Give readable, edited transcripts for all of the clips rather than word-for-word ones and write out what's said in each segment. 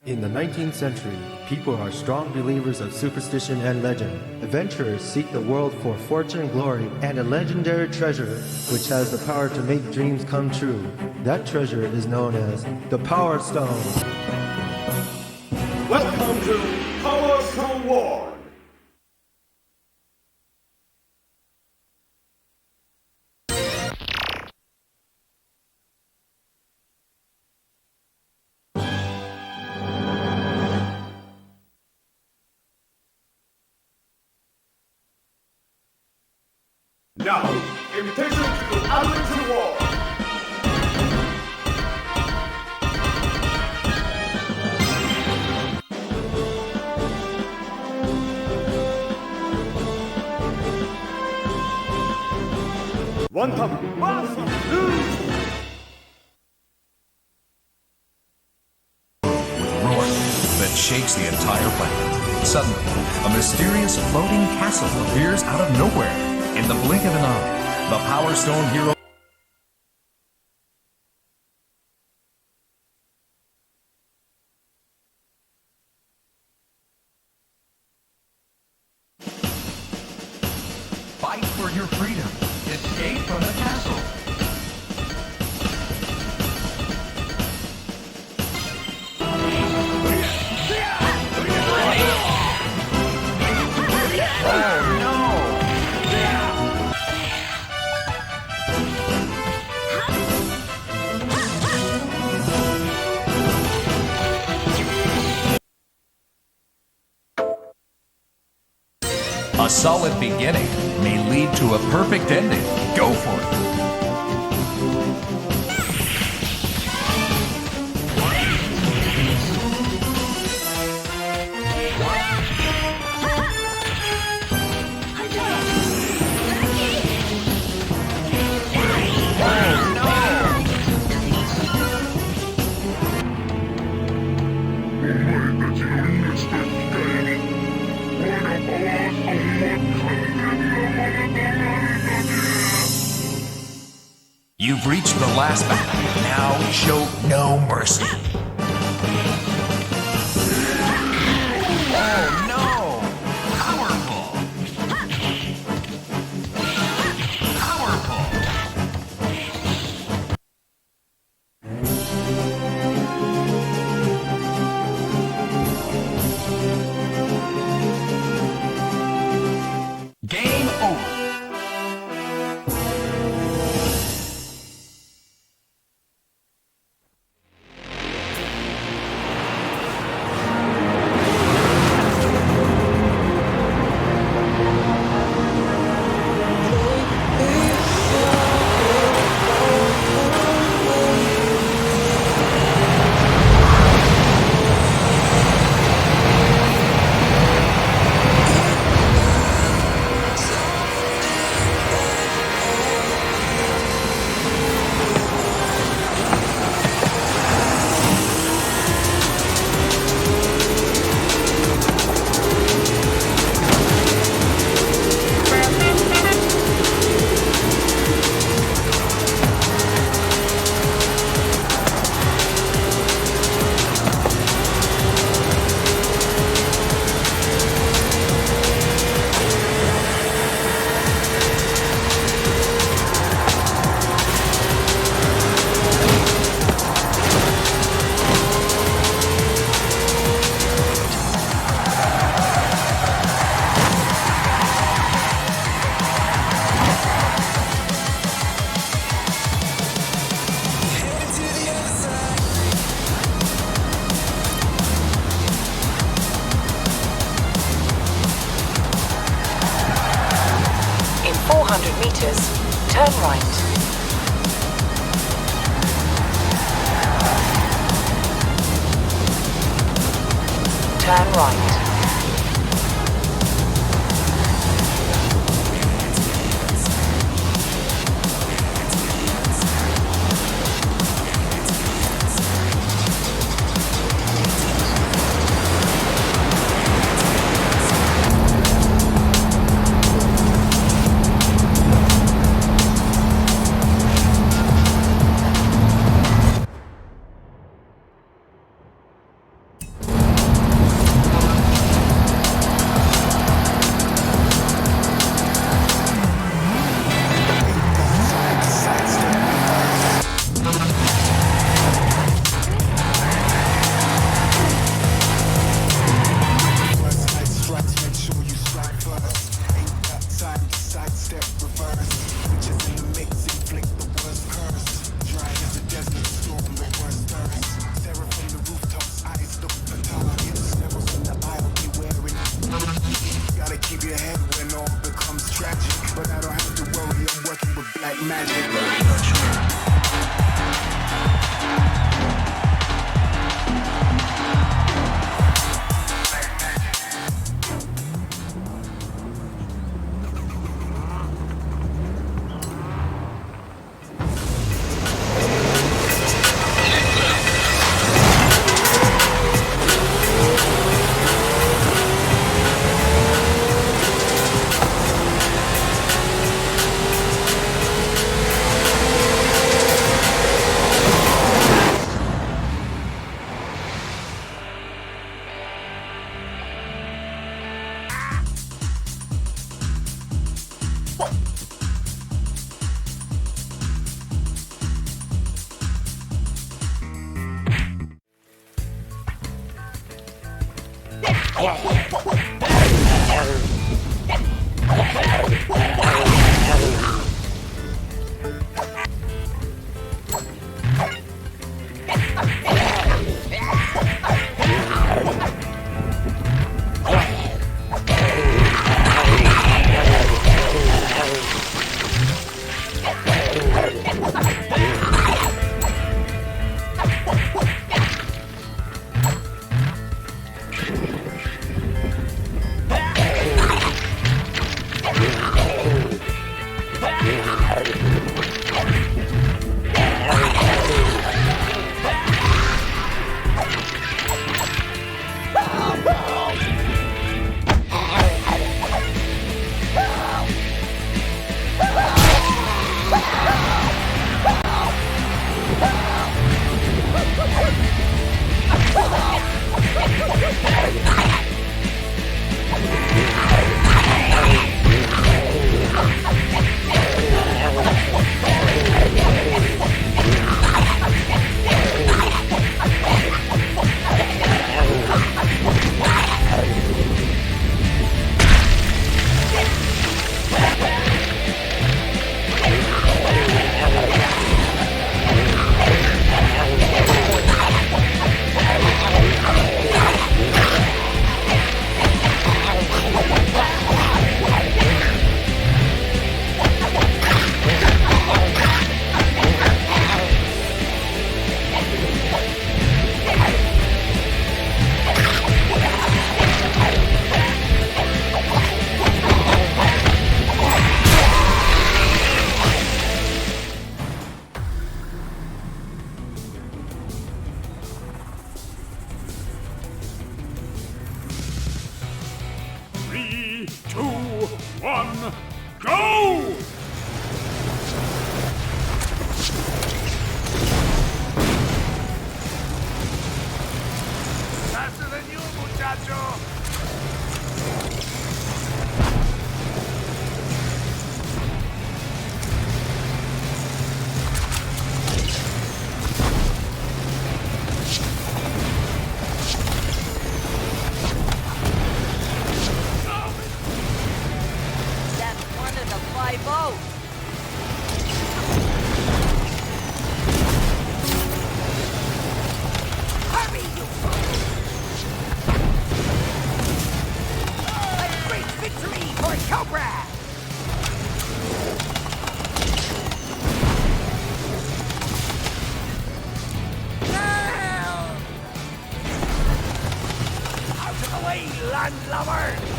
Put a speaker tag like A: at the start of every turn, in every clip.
A: In the 19th century, people are strong believers of superstition and legend. Adventurers seek the world for fortune, glory, and a legendary treasure which has the power to make dreams come true. That treasure is known as the Powerstone.
B: Welcome to Powerstone War! Now, invitation to go out into the war! One time, awesome!
C: Roar that shakes the entire planet. Suddenly, a mysterious floating castle appears out of nowhere. In the blink of an eye, the Powerstone hero fight for your freedom. Escape from the castle. Oh no! A solid beginning may lead to a perfect ending. Go for it. You've reached the last battle. Now show no mercy. Oh no! Powerful! Powerful! Game over.
D: In 400 meters, turn right. Turn right.
E: Landlubber!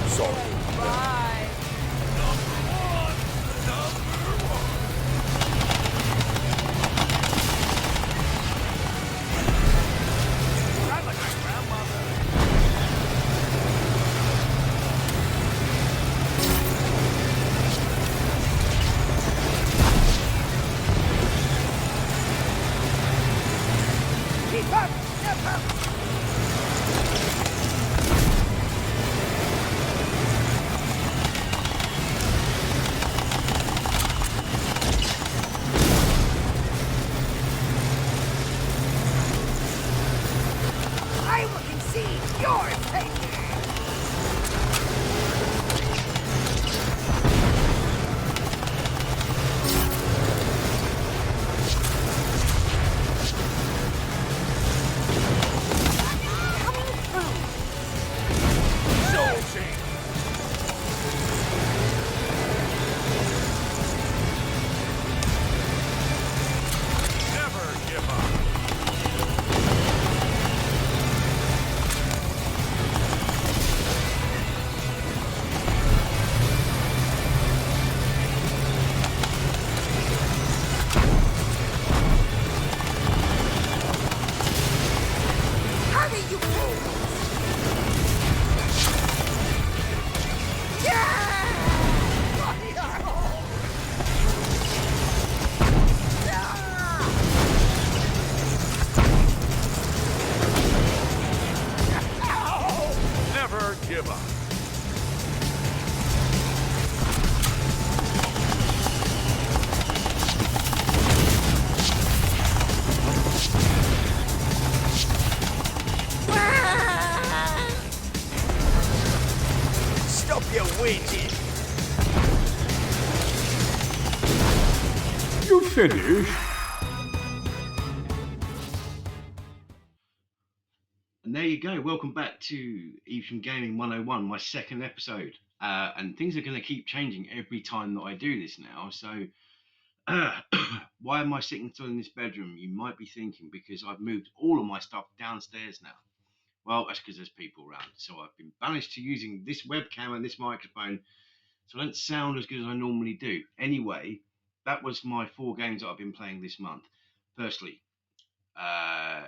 E: Sorry.
B: Bye. defeated. You finished?
E: And there you go. Welcome back to Evesham Gaming 101, my second episode. And things are going to keep changing every time that I do this now. So why am I sitting still in this bedroom? You might be thinking, because I've moved all of my stuff downstairs now. Well, that's because there's people around. So I've been banished to using this webcam and this microphone, so I don't sound as good as I normally do. Anyway, that was my 4 games that I've been playing this month. Firstly,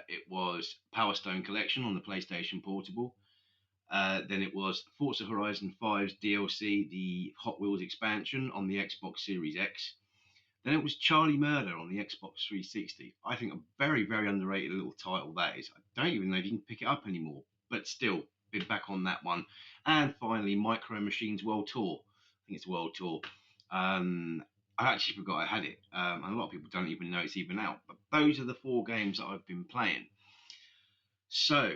E: it was Powerstone Collection on the PlayStation Portable. Then it was Forza Horizon 5's DLC, the Hot Wheels expansion on the Xbox Series X. Then it was Charlie Murder on the Xbox 360. I think a very, very underrated little title that is. I don't even know if you can pick it up anymore, but still, been back on that one. And finally, Micro Machines World Tour. I think it's World Tour. I actually forgot I had it. And a lot of people don't even know it's even out. But those are the 4 games that I've been playing. So,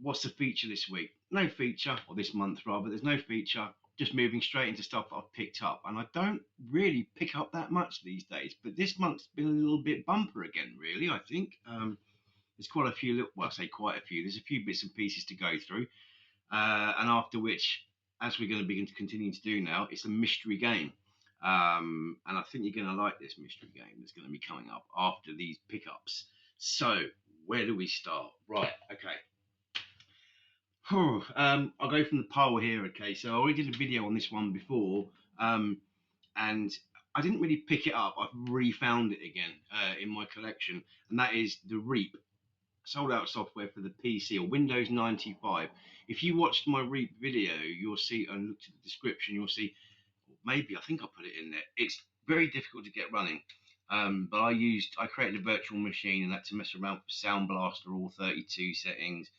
E: what's the feature this week? No feature, or this month rather. There's no feature. Just moving straight into stuff that I've picked up. And I don't really pick up that much these days. But this month's been a little bit bumper again, really, I think. There's quite a few, well, I say quite a few. There's a few bits and pieces to go through. And after which, as we're going to begin to continue to do now, it's a mystery game. And I think you're going to like this mystery game that's going to be coming up after these pickups. So, where do we start? Right, okay. I'll go from the pole here, okay? So I already did a video on this one before, and I didn't really pick it up. I've refound it again in my collection, and that is the Reap. Sold out software for the PC or Windows 95. If you watched my Reap video, you'll see, and looked at the description, you'll see, maybe I think I put it in there. It's very difficult to get running. But I created a virtual machine and had to mess around with Sound Blaster, all 32 settings,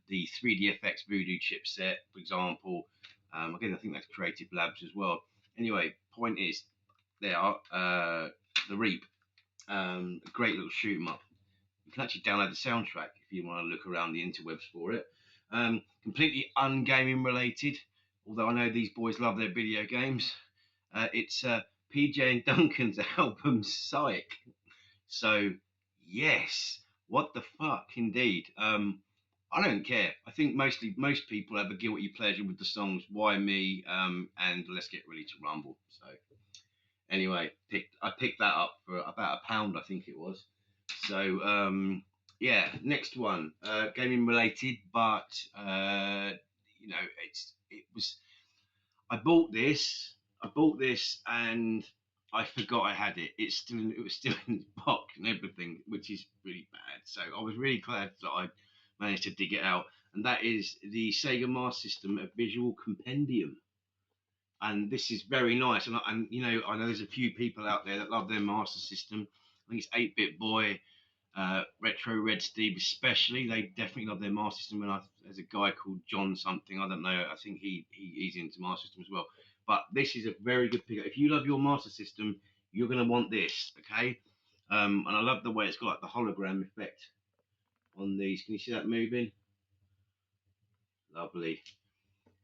E: the 3DFX Voodoo chipset, for example. Again, I think that's Creative Labs as well. Anyway, point is, they are the Reap, a great little shoot 'em up. You can actually download the soundtrack if you want to look around the interwebs for it. Completely ungaming related, although I know these boys love their video games. It's PJ and Duncan's album Psych. So, yes, what the fuck, indeed. I don't care. I think most people have a guilty pleasure with the songs Why Me and Let's Get Ready to Rumble. So, anyway, I picked that up for about £1, I think it was. So, yeah, next one, gaming related, but you know, it was. I bought this and I forgot I had it. It was still in its box and everything, which is really bad. So I was really glad that I managed to dig it out, and that is the Sega Master System, a visual compendium. And this is very nice. And you know, I know there's a few people out there that love their Master System. I think it's 8-Bit Boy, Retro Red Steve especially. They definitely love their Master System. And there's a guy called John something, I don't know, I think he's into Master System as well. But this is a very good pickup. If you love your Master System, you're going to want this, okay? And I love the way it's got like the hologram effect on these. Can you see that moving? Lovely.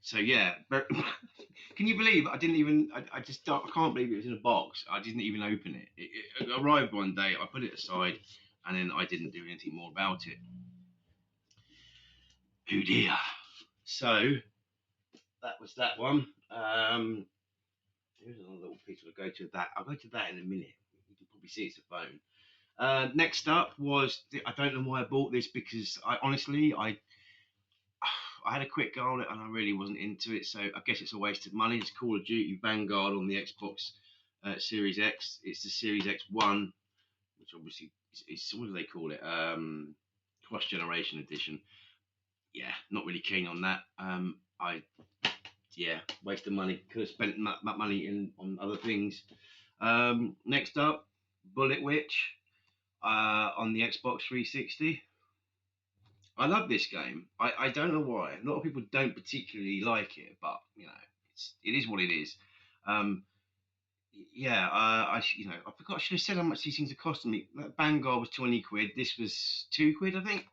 E: So yeah, can you believe I didn't even? I can't believe it was in a box. I didn't even open it. It arrived one day. I put it aside, and then I didn't do anything more about it. Oh dear. So that was that one. Here's another little piece. I'll go to that. I'll go to that in a minute. You can probably see it's a phone. Next up was, I don't know why I bought this, because I had a quick go on it and I really wasn't into it, so I guess it's a waste of money. It's Call of Duty Vanguard on the Xbox Series X. It's the Series X1, which obviously is what do they call it? Cross Generation Edition. Yeah, not really keen on that. Waste of money. Could have spent that money on other things. Next up, Bullet Witch on the Xbox 360. I love this game. I don't know why. A lot of people don't particularly like it, but you know, it is what it is. I forgot. I should have said how much these things are costing me. Vanguard was 20 quid. This was 2 quid, I think.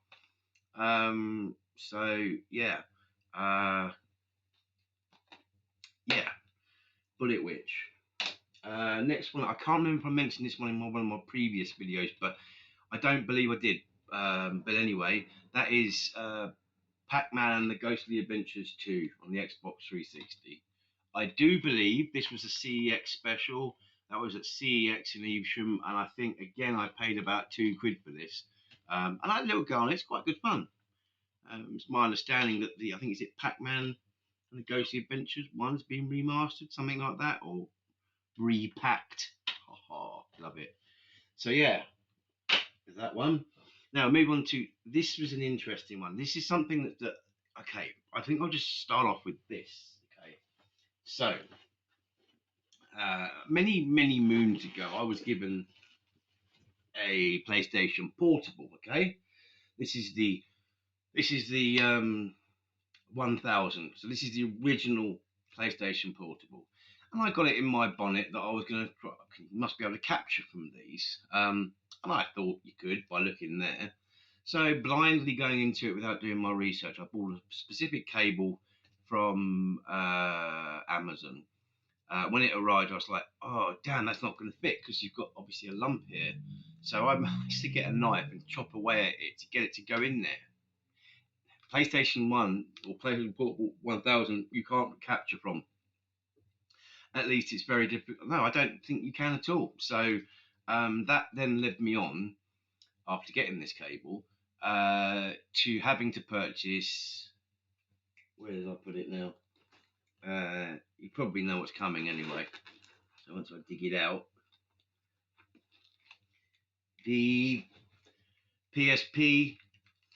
E: Bullet Witch. Next one, I can't remember if I mentioned this one in one of my previous videos, but I don't believe I did. But anyway, that is Pac-Man and the Ghostly Adventures 2 on the Xbox 360. I do believe this was a CEX special. That was at CEX in Evesham, and I think again I paid about £2 for this. And I had a little go on it. It's quite good fun. It's my understanding that I think is it Pac-Man and the Ghostly Adventures one's been remastered, something like that, or repacked. Love it. So yeah, there's that one. Now move on to this. Was an interesting one. This is something that okay. I think I'll just start off with this. Okay, so many moons ago, I was given a PlayStation Portable. Okay, this is the 1000. So this is the original PlayStation Portable, and I got it in my bonnet that I was going to must be able to capture from these. And I thought you could by looking there. So blindly going into it without doing my research, I bought a specific cable from Amazon. When it arrived, I was like, "Oh damn, that's not going to fit because you've got obviously a lump here." So I managed to get a knife and chop away at it to get it to go in there. PlayStation 1 or PlayStation Portable 1000, you can't capture from. At least it's very difficult. No, I don't think you can at all. So that then led me on, after getting this cable, to having to purchase. Where did I put it now? You probably know what's coming anyway. So once I dig it out, the PSP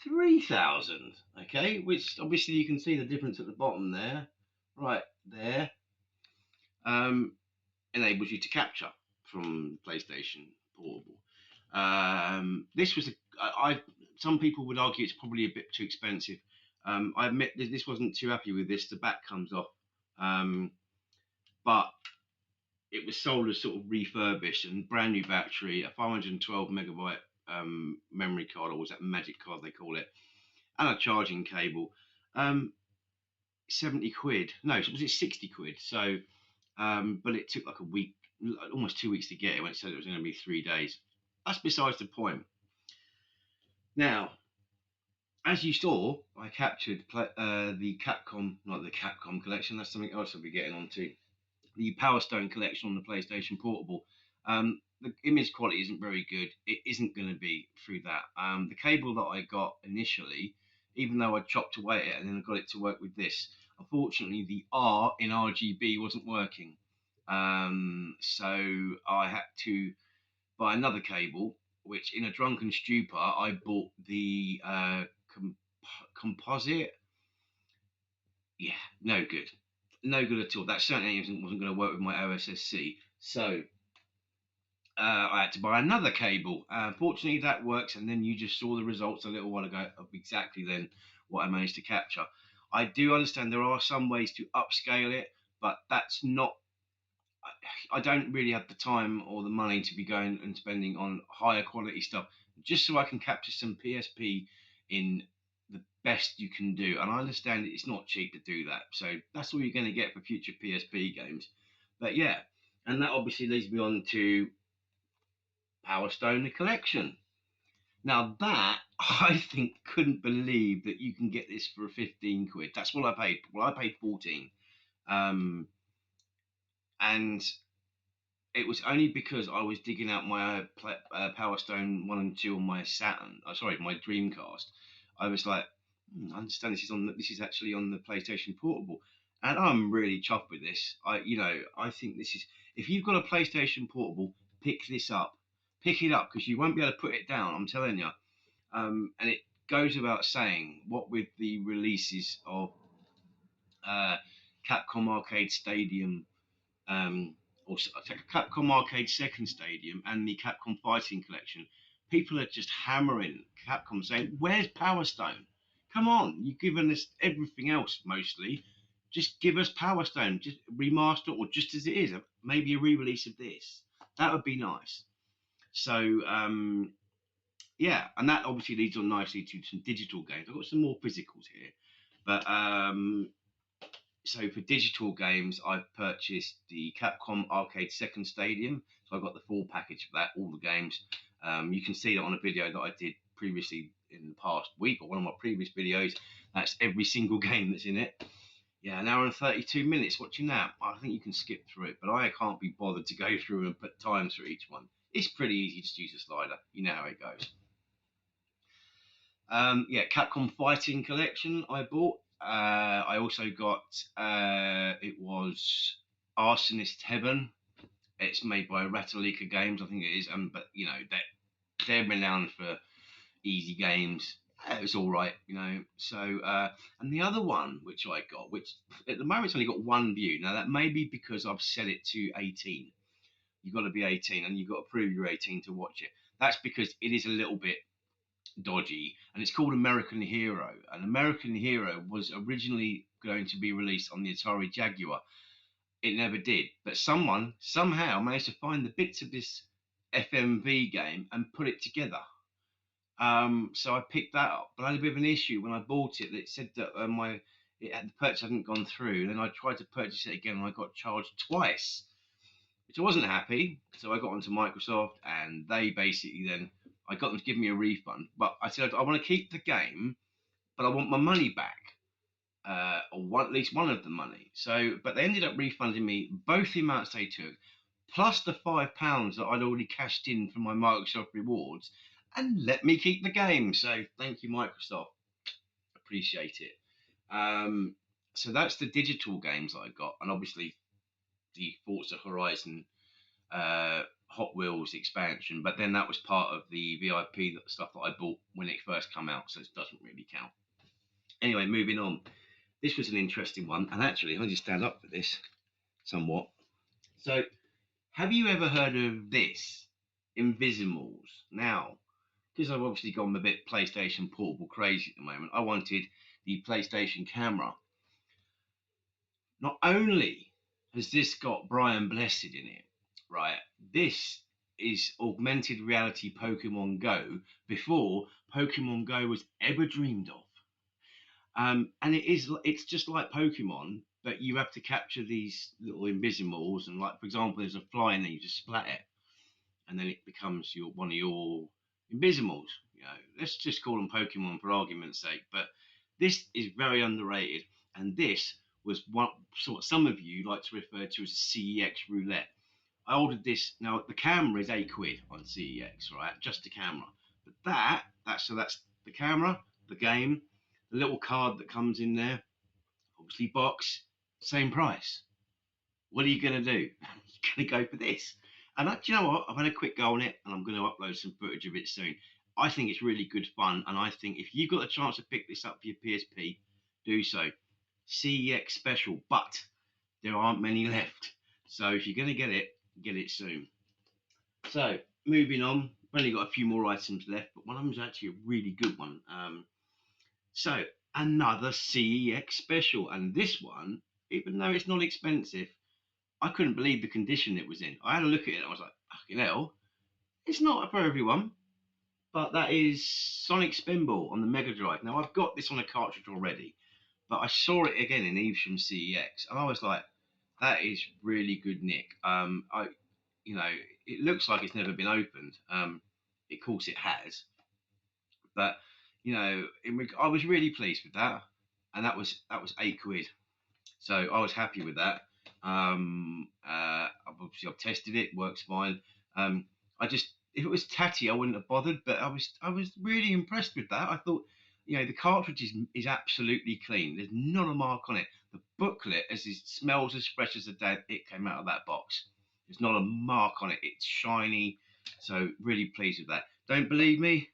E: 3000. Okay, which obviously you can see the difference at the bottom there, right there. Enables you to capture from PlayStation Portable. This was some people would argue it's probably a bit too expensive. I admit this wasn't too happy with this. The back comes off, but it was sold as sort of refurbished and brand new battery, a 512 megabyte memory card, or was that magic card they call it, and a charging cable. 70 quid. No, was it 60 quid? So, but it took like a week, almost 2 weeks to get it when it said it was going to be 3 days. That's besides the point. Now, as you saw, I captured the Capcom, not the Capcom collection, that's something else I'll be getting onto. The Powerstone collection on the PlayStation Portable. The image quality isn't very good. It isn't going to be through that. The cable that I got initially, even though I chopped away at it and then I got it to work with this, unfortunately the R in RGB wasn't working. So I had to buy another cable, which in a drunken stupor, I bought the composite. Yeah, no good. No good at all. That certainly wasn't going to work with my OSSC. So I had to buy another cable. Fortunately, that works. And then you just saw the results a little while ago of exactly then what I managed to capture. I do understand there are some ways to upscale it, but that's not. I don't really have the time or the money to be going and spending on higher quality stuff just so I can capture some PSP in the best you can do. And I understand it's not cheap to do that. So that's all you're going to get for future PSP games. But yeah, and that obviously leads me on to Powerstone the collection. Now that I think couldn't believe that you can get this for 15 quid. That's what I paid. Well, I paid 14. And it was only because I was digging out my Powerstone 1 and 2 on my Saturn. My Dreamcast. I was like, I understand this is actually on the PlayStation Portable, and I'm really chuffed with this. I think this is, if you've got a PlayStation Portable, pick this up, pick it up, because you won't be able to put it down. I'm telling you. And it goes without saying, what with the releases of Capcom Arcade Stadium. Or Capcom Arcade Second Stadium and the Capcom Fighting Collection, people are just hammering Capcom saying, where's Power Stone? Come on, you've given us everything else mostly. Just give us Power Stone, just remaster or just as it is, maybe a re-release of this. That would be nice. So, yeah, and that obviously leads on nicely to some digital games. I've got some more physicals here. But So for digital games, I've purchased the Capcom Arcade Second Stadium. So I got the full package of that, all the games. You can see that on a video that I did previously in the past week, or one of my previous videos. That's every single game that's in it. Yeah, an hour and 32 minutes watching that. I think you can skip through it, but I can't be bothered to go through and put times for each one. It's pretty easy, just use a slider. You know how it goes. Yeah, Capcom Fighting Collection I bought. I also got it was Arsonist Heaven. It's made by Ratalika Games, I think it is. But you know they're renowned for easy games. It was all right, you know. So and the other one which I got, which at the moment it's only got one view. Now that may be because I've set it to 18. You've got to be 18, and you've got to prove you're 18 to watch it. That's because it is a little bit dodgy, and it's called American Hero. And American Hero was originally going to be released on the Atari Jaguar. It never did, but someone somehow managed to find the bits of this FMV game and put it together. So I picked that up, but I had a bit of an issue when I bought it. It said that the purchase hadn't gone through. And then I tried to purchase it again, and I got charged twice, which I wasn't happy. So I got onto Microsoft, and they basically then I got them to give me a refund. But I said I want to keep the game, but I want my money back, at least one of the money. So, but they ended up refunding me both the amounts they took, plus the £5 that I'd already cashed in from my Microsoft rewards, and let me keep the game. So thank you, Microsoft. Appreciate it. So that's the digital games I got, and obviously the Forza Horizon Hot Wheels expansion, but then that was part of the VIP stuff that I bought when it first came out, so it doesn't really count. Anyway, moving on. This was an interesting one, and actually, I'll just stand up for this somewhat. So, have you ever heard of this? Invisimals. Now, because I've obviously gone a bit PlayStation Portable crazy at the moment, I wanted the PlayStation camera. Not only has this got Brian Blessed in it, right? This is augmented reality Pokemon Go before Pokemon Go was ever dreamed of. And it's just like Pokemon, but you have to capture these little Invisimals, and like for example, there's a fly and then you just splat it, and then it becomes one of your Invisimals. You know, let's just call them Pokemon for argument's sake. But this is very underrated, and this was what sort some of you like to refer to as a CEX roulette. I ordered this. Now the camera is £8 on CEX, right? Just the camera. But that's the camera, the game, the little card that comes in there, obviously box, same price. What are you going to do? You're going to go for this. And do you know what? I've had a quick go on it, and I'm going to upload some footage of it soon. I think it's really good fun, and I think if you've got a chance to pick this up for your PSP, do so. CEX special, but there aren't many left. So if you're going to get it soon. So moving on, I've only got a few more items left, but one of them is actually a really good one. So another CEX special, and this one, even though it's not expensive, I couldn't believe the condition it was in. I had a look at it, and I was like, fucking hell, it's not for everyone. But that is Sonic Spinball on the Mega Drive. Now I've got this on a cartridge already, but I saw it again in Evesham CEX, and I was like, that is really good nick. It looks like it's never been opened. Of course it has, but I was really pleased with that, and that was £8. So I was happy with that. I've tested it, works fine. If it was tatty, I wouldn't have bothered, but I was really impressed with that. I thought, the cartridge is absolutely clean. There's not a mark on it. The booklet it smells as fresh as the day it came out of that box. There's not a mark on it. It's shiny, so really pleased with that. Don't believe me?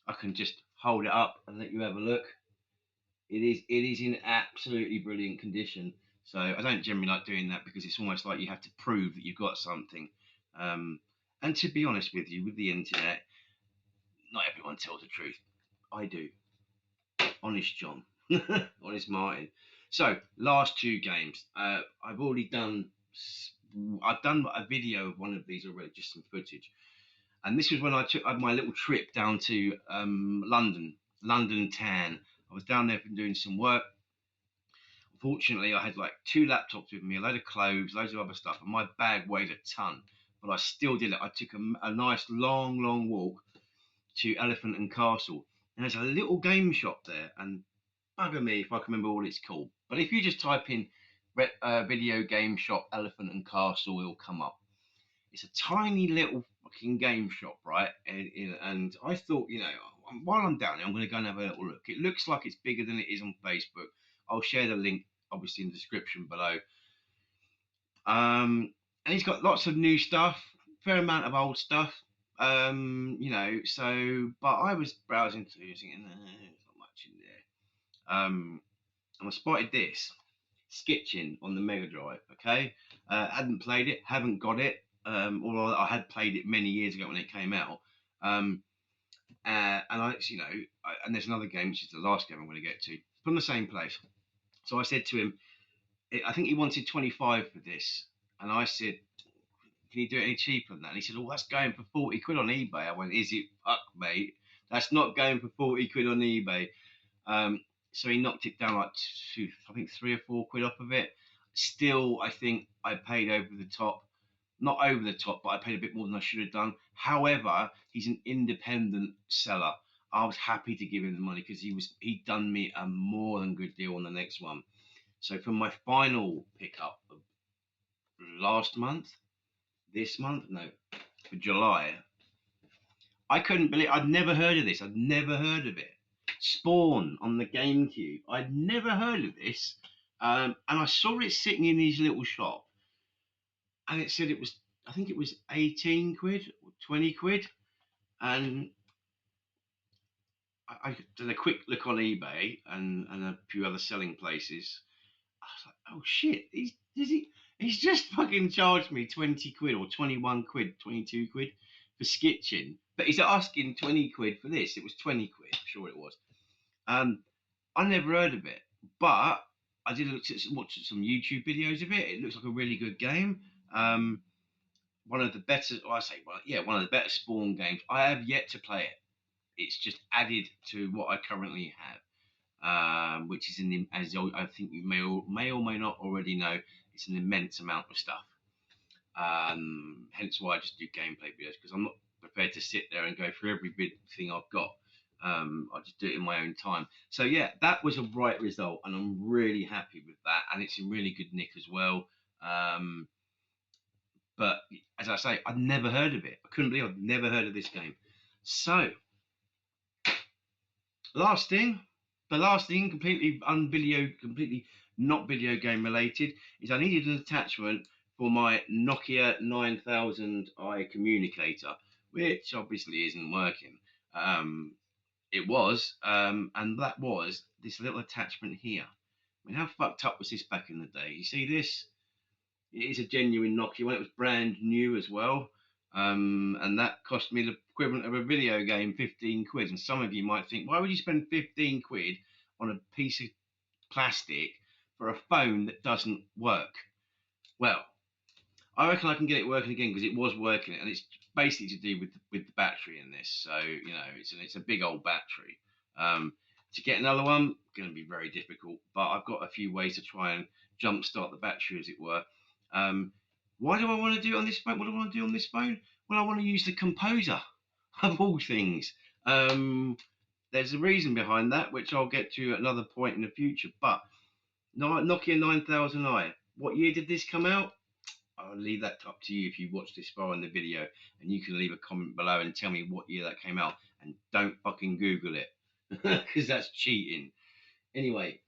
E: I can just hold it up and let you have a look. It is in absolutely brilliant condition. So I don't generally like doing that because it's almost like you have to prove that you've got something. And to be honest with you, with the internet, not everyone tells the truth. I do. Honest John. Honest Martin. So last two games. I've done a video of one of these already, just some footage. And this was when I took my little trip down to London Town. I was down there doing some work. Unfortunately, I had like 2 laptops with me, a load of clothes, loads of other stuff, and my bag weighed a ton. But I still did it. I took a nice long walk to Elephant and Castle, and there's a little game shop there. And bugger me if I can remember what it's called. But if you just type in video game shop Elephant and Castle, it'll come up. It's a tiny little fucking game shop, right? And I thought, while I'm down there, I'm going to go and have a little look. It looks like it's bigger than it is on Facebook. I'll share the link, obviously, in the description below. And he's got lots of new stuff, fair amount of old stuff. But I was browsing through, thinking, there's not much in there. And I spotted this Skitching on the Mega Drive. Okay, hadn't played it, haven't got it. Although I had played it many years ago when it came out. And and there's another game, which is the last game I'm going to get to, from the same place. So I said to him, I think he wanted 25 for this, and I said, "Can you do it any cheaper than that?" And he said, "Oh, that's going for 40 quid on eBay." I went, "Is it? Fuck, mate, that's not going for 40 quid on eBay." So he knocked it down like I think 3 or 4 quid off of it. Still, I think I paid over the top. Not over the top, but I paid a bit more than I should have done. However, he's an independent seller. I was happy to give him the money because he'd done me a more than good deal on the next one. So for my final pickup of for July, I couldn't believe I'd never heard of this. I'd never heard of it. Spawn on the GameCube. I'd never heard of this, and I saw it sitting in his little shop, and it said I think it was 18 quid or 20 quid, and I did a quick look on eBay and a few other selling places. I was like, oh shit, he's just fucking charged me 20 quid or 21 quid, 22 quid for Skitching. But he's asking 20 quid for this. It was 20 quid, I'm sure it was. I never heard of it, but I did watch some YouTube videos of it. It looks like a really good game. One of the better, one of the better Spawn games. I have yet to play it. It's just added to what I currently have, which is as I think you may or may not already know, it's an immense amount of stuff. Hence why I just do gameplay videos, because I'm not prepared to sit there and go through every thing I've got. I just do it in my own time. So yeah, that was a right result, and I'm really happy with that. And it's in really good nick as well. But as I say, I'd never heard of it. I couldn't believe I'd never heard of this game. So, the last thing, completely not video game related, is I needed an attachment for my Nokia 9000i communicator, which obviously isn't working. It was, and that was this little attachment here. I mean, how fucked up was this back in the day? You see this? It is a genuine Nokia one. It was brand new as well. And that cost me the equivalent of a video game, 15 quid. And some of you might think, why would you spend 15 quid on a piece of plastic for a phone that doesn't work? Well, I reckon I can get it working again, because it was working, and it's basically to do with the battery in this. So it's a big old battery. To get another one, going to be very difficult, but I've got a few ways to try and jumpstart the battery, as it were. Why do I want to do it on this phone? What do I want to do on this phone? Well, I want to use the Composer, of all things. There's a reason behind that, which I'll get to at another point in the future. But Nokia 9000i, what year did this come out? I'll leave that up to you if you watch this far in the video, and you can leave a comment below and tell me what year that came out. And don't fucking Google it, because that's cheating. Anyway,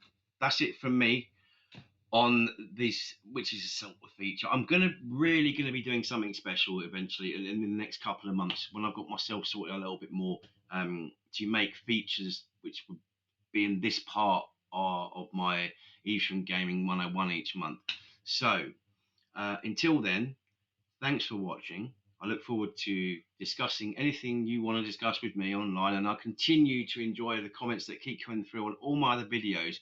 E: that's it from me on this, which is a silver feature. I'm really gonna be doing something special eventually in the next couple of months, when I've got myself sorted a little bit more, to make features which would be in this part of my Evesham Gaming 101 each month. So until then, thanks for watching. I look forward to discussing anything you want to discuss with me online, and I'll continue to enjoy the comments that keep coming through on all my other videos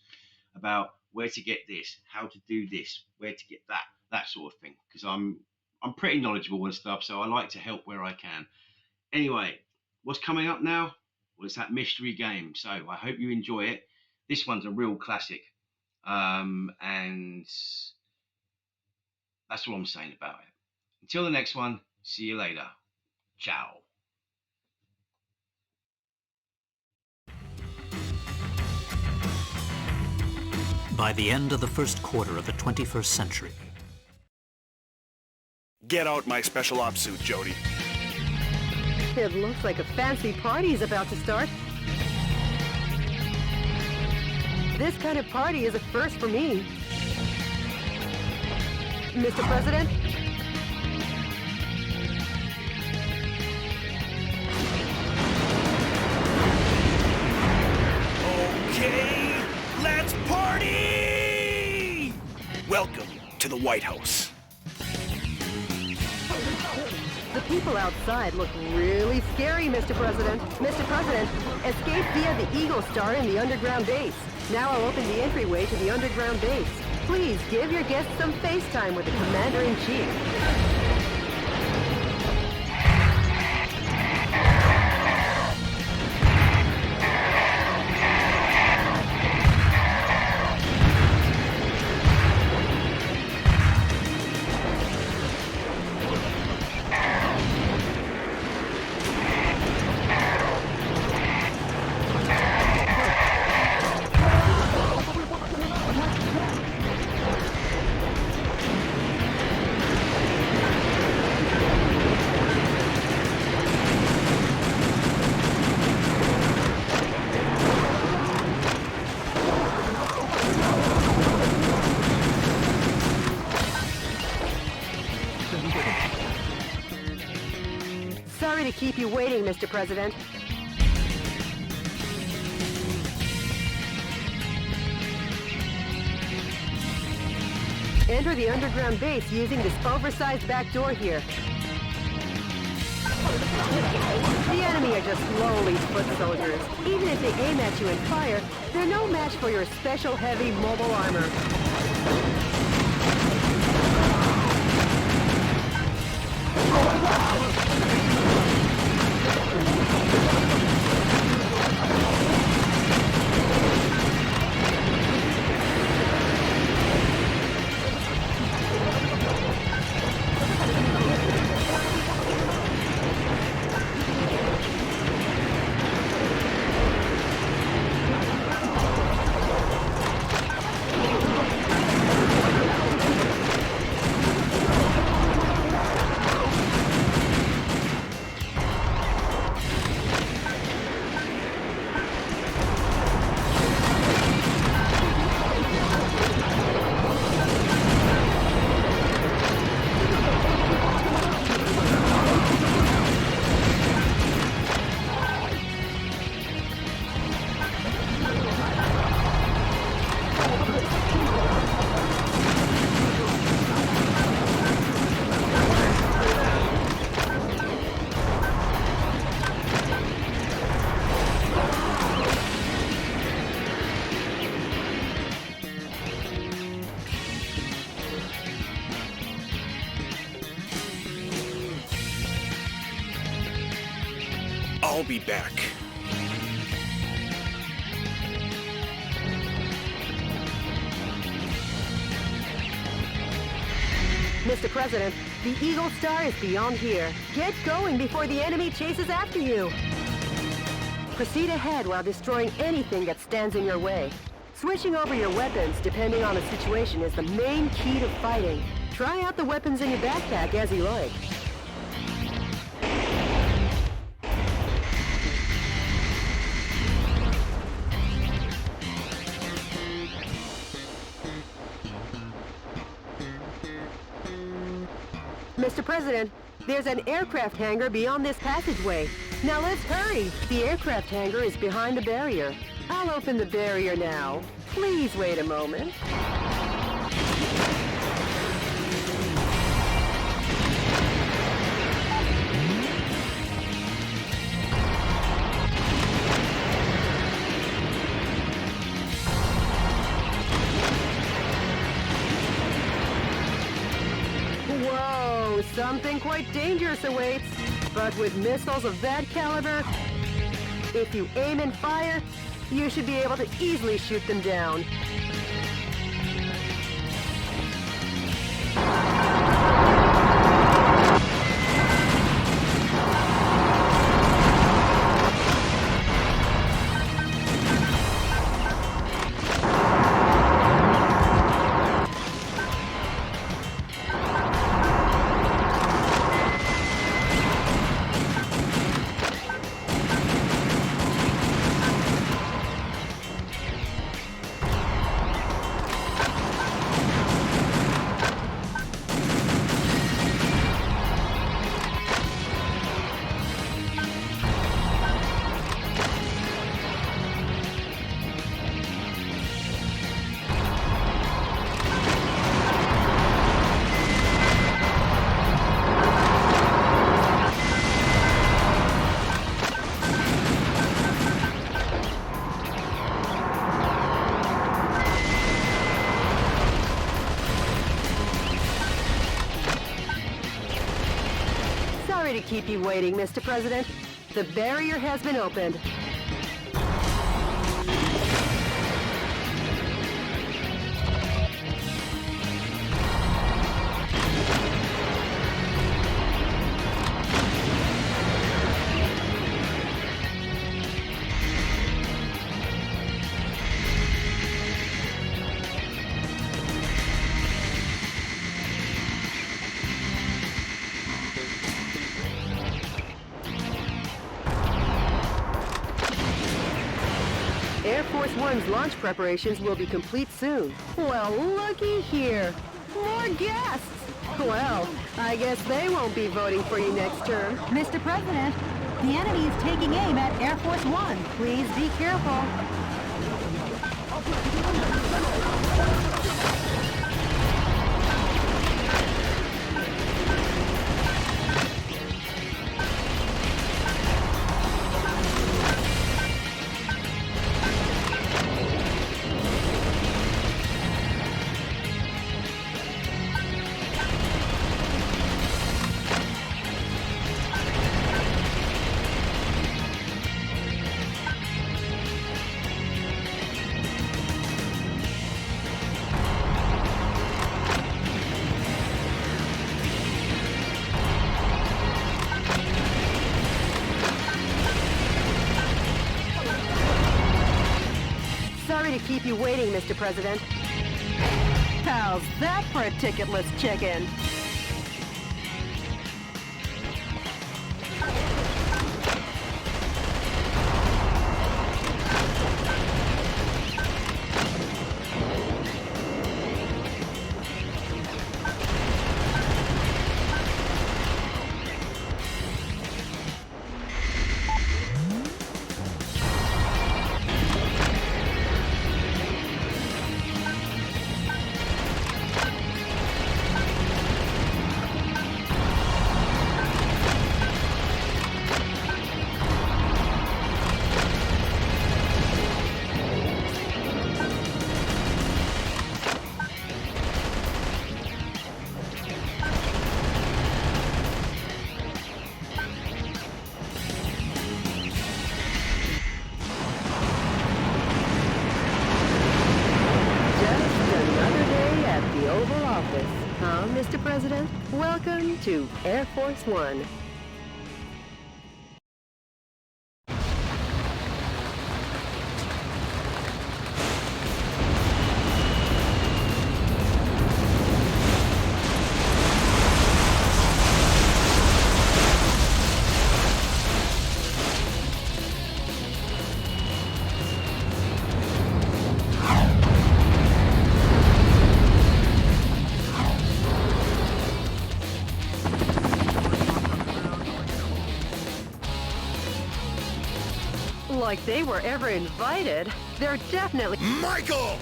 E: about where to get this, how to do this, where to get that sort of thing, because I'm pretty knowledgeable and stuff, so I like to help where I can. Anyway, what's coming up now? Well, it's that mystery game, so I hope you enjoy it. This one's a real classic. And that's all I'm saying about it. Until the next one, see you later. Ciao.
F: By the end of the first quarter of the 21st century,
B: Get out my special ops suit, Jody.
G: It looks like a fancy party is about to start. This kind of party is a first for me. Mr. President?
B: Okay, let's party! Welcome to the White House.
G: The people outside look really scary, Mr. President. Mr. President, escape via the Eagle Star in the underground base. Now I'll open the entryway to the underground base. Please give your guests some FaceTime with the Commander-in-Chief. Sorry to keep you waiting, Mr. President. Enter the underground base using this oversized back door here. The enemy are just lowly foot soldiers. Even if they aim at you and fire, they're no match for your special heavy mobile armor.
B: I'll be back.
G: Mr. President, the Eagle Star is beyond here. Get going before the enemy chases after you. Proceed ahead while destroying anything that stands in your way. Switching over your weapons depending on the situation is the main key to fighting. Try out the weapons in your backpack as you like. Mr. President, there's an aircraft hangar beyond this passageway. Now let's hurry. The aircraft hangar is behind the barrier. I'll open the barrier now. Please wait a moment. Whoa, something quite dangerous awaits. But with missiles of that caliber, if you aim and fire, you should be able to easily shoot them down. to keep you waiting, Mr. President. The barrier has been opened. Air Force One's launch preparations will be complete soon. Well, looky here. More guests! Well, I guess they won't be voting for you next term.
H: Mr. President, the enemy is taking aim at Air Force One.
G: Please be careful. Sorry to keep you waiting, Mr. President.
H: How's that for a ticketless chicken? Mr. President, welcome to Air Force One. Like they were ever invited. They're definitely...
B: Michael!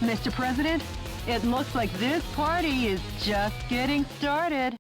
H: Mr. President, it looks like this party is just getting started.